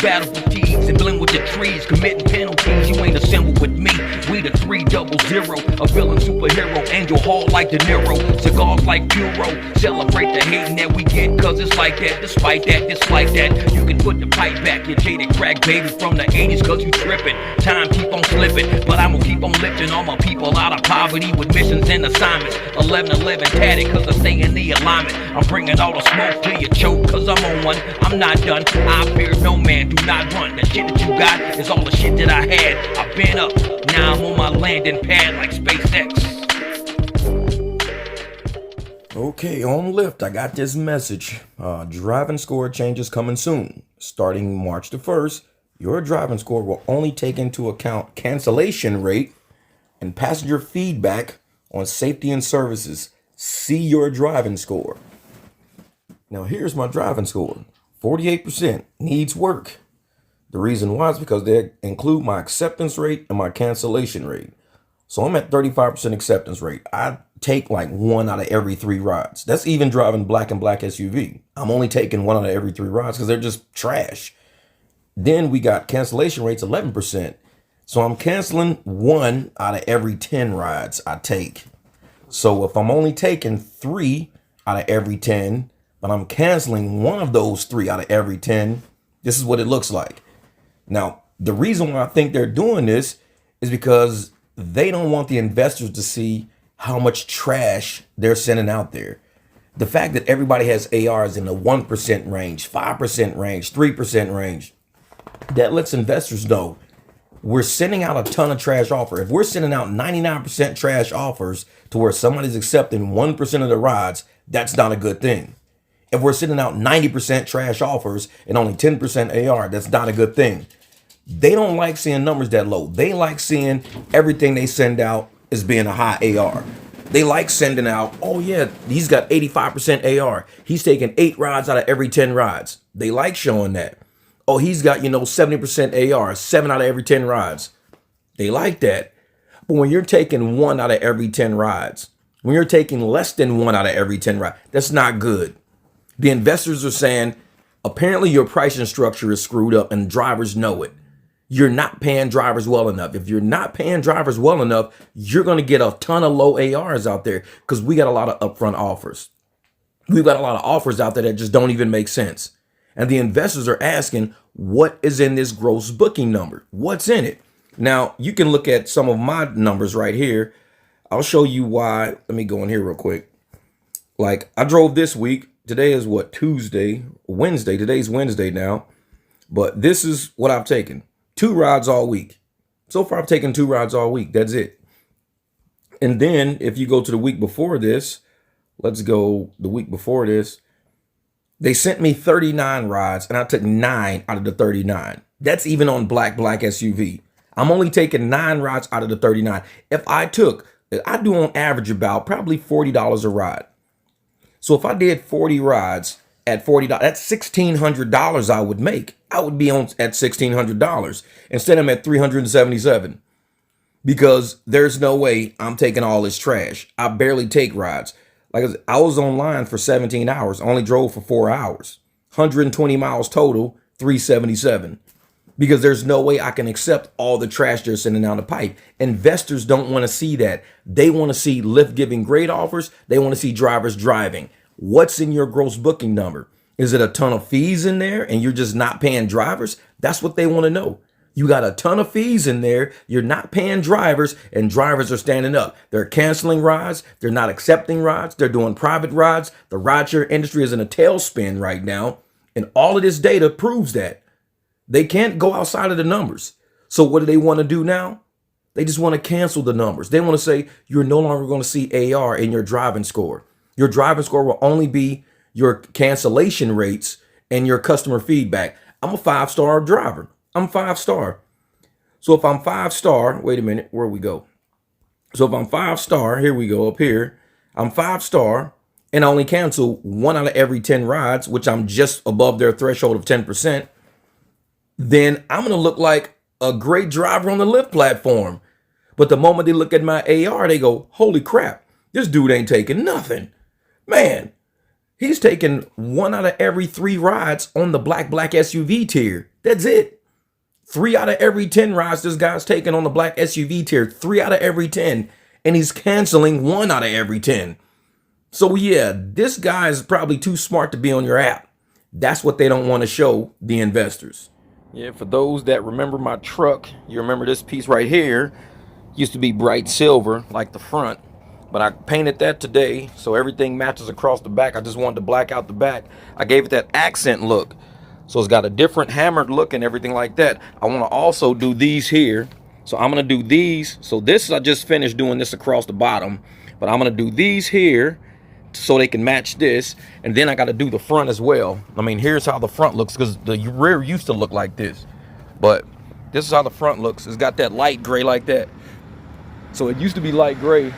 battle fatigues and blend with the trees, committing penalties. You ain't assembled with me. We the 300, a villain superhero, Angel Hall like De Niro, cigars like Puro. Celebrate the hating that we get, cause it's like that. Despite that, dislike that. You can put the pipe back, you jaded crack baby from the 80s, cause you tripping. Time keep on slipping, but I'ma keep on lifting all my people out of poverty with missions and assignments. 11-11 tatted, cause I stay in the alignment. I'm bringing all the smoke till you choke, cause I'm on one. I'm not done, I fear no man, do not run. The shit that you got is all the shit that I had. I've been up, now I'm on my landing pad like SpaceX. Okay, on Lyft, I got this message. Driving score changes coming soon. Starting March the 1st, your driving score will only take into account cancellation rate and passenger feedback on safety and services. See your driving score. Now, here's my driving score. 48% needs work. The reason why is because they include my acceptance rate and my cancellation rate. So I'm at 35% acceptance rate. I take like 1 out of every 3 rides. That's even driving black and black SUV. I'm only taking 1 out of every 3 rides because they're just trash. Then we got cancellation rates 11%. So I'm canceling 1 out of every 10 rides I take. So if I'm only taking 3 out of every 10, but I'm canceling 1 of those 3 out of every 10, this is what it looks like. Now, the reason why I think they're doing this is because they don't want the investors to see how much trash they're sending out there. The fact that everybody has ARs in the 1% range, 5% range, 3% range, that lets investors know we're sending out a ton of trash offers. If we're sending out 99% trash offers to where somebody's accepting 1% of the rides, that's not a good thing. If we're sending out 90% trash offers and only 10% AR, that's not a good thing. They don't like seeing numbers that low. They like seeing everything they send out as being a high AR. They like sending out, oh yeah, he's got 85% AR. He's taking 8 rides out of every 10 rides. They like showing that. Oh, he's got, 70% AR, 7 out of every 10 rides. They like that. But when you're taking 1 out of every 10 rides, when you're taking less than 1 out of every 10 rides, that's not good. The investors are saying, apparently your pricing structure is screwed up and drivers know it. You're not paying drivers well enough. If you're not paying drivers well enough, you're going to get a ton of low ARs out there because we got a lot of upfront offers. We've got a lot of offers out there that just don't even make sense. And the investors are asking, what is in this gross booking number? What's in it? Now, you can look at some of my numbers right here. I'll show you why. Let me go in here real quick. Like I drove this week. Today is what? Tuesday, Wednesday. Today's Wednesday now. But this is what I've taken. 2 rides all week. So far, I've taken 2 rides all week. That's it. And then if you go to the week before this, let's go the week before this. They sent me 39 rides and I took 9 out of the 39. That's even on black SUV. I'm only taking 9 rides out of the 39. I do on average about probably $40 a ride. So if I did 40 rides at $40, that's $1,600 I would make. I would be on at $1,600. Instead, I'm at $377 because there's no way I'm taking all this trash. I barely take rides. Like I was online for 17 hours, only drove for 4 hours, 120 miles total, $377. Because there's no way I can accept all the trash they're sending down the pipe. Investors don't want to see that. They want to see Lyft giving great offers. They want to see drivers driving. What's in your gross booking number? Is it a ton of fees in there and you're just not paying drivers? That's what they want to know. You got a ton of fees in there. You're not paying drivers and drivers are standing up. They're canceling rides. They're not accepting rides. They're doing private rides. The rideshare industry is in a tailspin right now. And all of this data proves that. They can't go outside of the numbers. So what do they want to do now? They just want to cancel the numbers. They want to say you're no longer going to see AR in your driving score. Your driving score will only be your cancellation rates and your customer feedback. I'm a 5-star driver. I'm 5-star. So if I'm 5-star, wait a minute, where we go? So if I'm 5-star, here we go up here. I'm 5-star and I only cancel 1 out of every 10 rides, which I'm just above their threshold of 10%. Then I'm going to look like a great driver on the Lyft platform. But the moment they look at my AR, they go, holy crap, this dude ain't taking nothing. Man, He's taking 1 out of every 3 rides on the black SUV tier. That's it. 3 out of every 10 rides this guy's taking on the black SUV tier. 3 out of every 10. And he's canceling 1 out of every 10. So yeah, this guy is probably too smart to be on your app. That's what they don't want to show the investors. Yeah, for those that remember my truck, you remember this piece right here used to be bright silver like the front, but I painted that today so everything matches across the back. I just wanted to black out the back. I gave it that accent look, so it's got a different hammered look and everything like that. I want to also do these here, so I'm going to do these. So this, I just finished doing this across the bottom, but I'm going to do these here so they can match this, and then I got to do the front as well. I mean, here's how the front looks, because the rear used to look like this, but this is how the front looks. It's got that light gray like that. So it used to be light gray.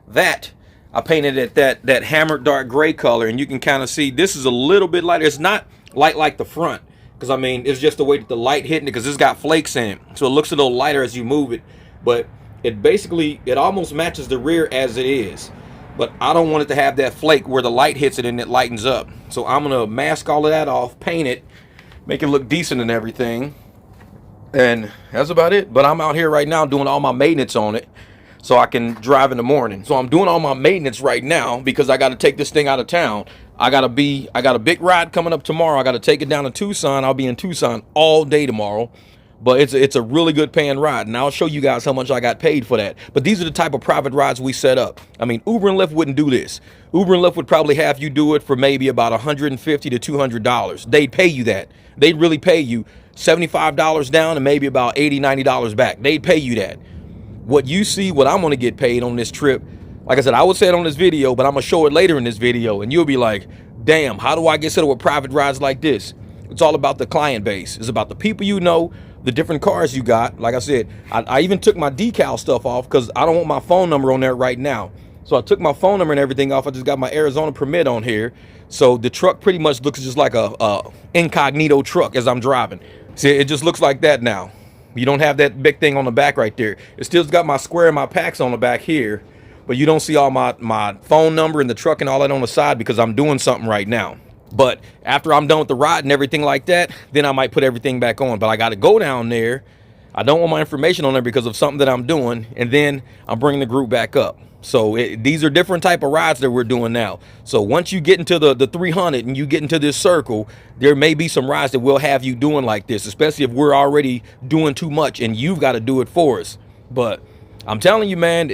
That I painted it that hammered dark gray color, and you can kind of see this is a little bit lighter. It's not light like the front, because I mean, it's just the way that the light hitting it, because it's got flakes in it, so it looks a little lighter as you move it. But it basically, it almost matches the rear as it is. But I don't want it to have that flake where the light hits it and it lightens up. So I'm going to mask all of that off, paint it, make it look decent and everything. And that's about it. But I'm out here right now doing all my maintenance on it so I can drive in the morning. So I'm doing all my maintenance right now because I got to take this thing out of town. I got a big ride coming up tomorrow. I got to take it down to Tucson. I'll be in Tucson all day tomorrow. But it's a really good paying ride, and I'll show you guys how much I got paid for that. But these are the type of private rides we set up. I mean, Uber and Lyft wouldn't do this. Uber and Lyft would probably have you do it for maybe about $150 to $200. They'd pay you that. They'd really pay you $75 down and maybe about $80, $90 back. They'd pay you that. What you see, what I'm going to get paid on this trip, like I said, I would say it on this video, but I'm going to show it later in this video, and you'll be like, damn, how do I get set up with private rides like this? It's all about the client base. It's about the people you know, the different cars you got. Like I said, I even took my decal stuff off because I don't want my phone number on there right now. So I took my phone number and everything off. I just got my Arizona permit on here. So the truck pretty much looks just like a incognito truck as I'm driving. See, it just looks like that now. You don't have that big thing on the back right there. It still got my square and my packs on the back here, but you don't see all my phone number and the truck and all that on the side because I'm doing something right now. But after I'm done with the ride and everything like that, then I might put everything back on. But I got to go down there. I don't want my information on there because of something that I'm doing. And then I'm bringing the group back up. So these are different type of rides that we're doing now. So once you get into the 300 and you get into this circle, there may be some rides that we'll have you doing like this, especially if we're already doing too much and you've got to do it for us. But I'm telling you, man,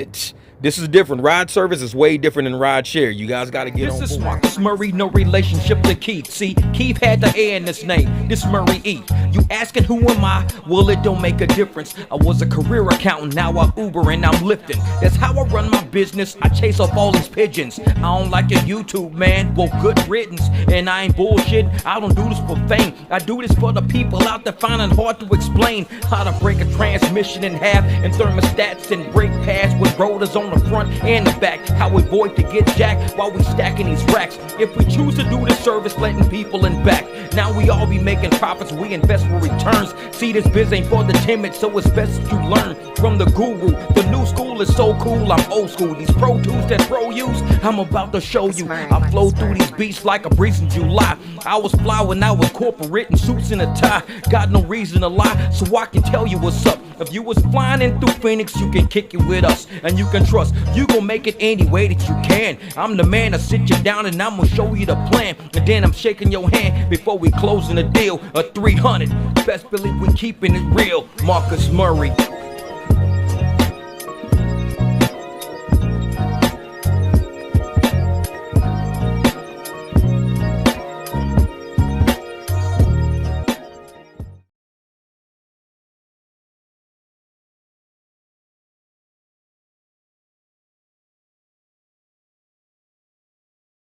this is different. Ride service is way different than ride share. You guys got to get on board. This is Marcus Murray, no relationship to Keith. See, Keith had the A in his name. This Murray E. You asking who am I? Well, it don't make a difference. I was a career accountant, now I Uber and I'm lifting. That's how I run my business. I chase off all these pigeons. I don't like your YouTube, man. Well, good riddance. And I ain't bullshit. I don't do this for fame. I do this for the people out there finding hard to explain how to break a transmission in half and thermostats and brake pads with rotors on the front and the back. How we avoid to get jacked while we stacking these racks. If we choose to do this service, letting people in back. Now we all be making profits, we invest for returns. See, this biz ain't for the timid, so it's best that you learn from the guru. The new school is so cool, I'm old school. These Pro Tools that Pro use, I'm about to show you. I flow through these beats like a breeze in July. I was fly when I was corporate in suits and a tie. Got no reason to lie, so I can tell you what's up. If you was flying in through Phoenix, you can kick it with us. And you can trust, you gon' make it any way that you can. I'm the man to sit you down and I'm gonna show you the plan. And then I'm shaking your hand before we closing the deal. A 300, best believe we keeping it real. Marcus Murray.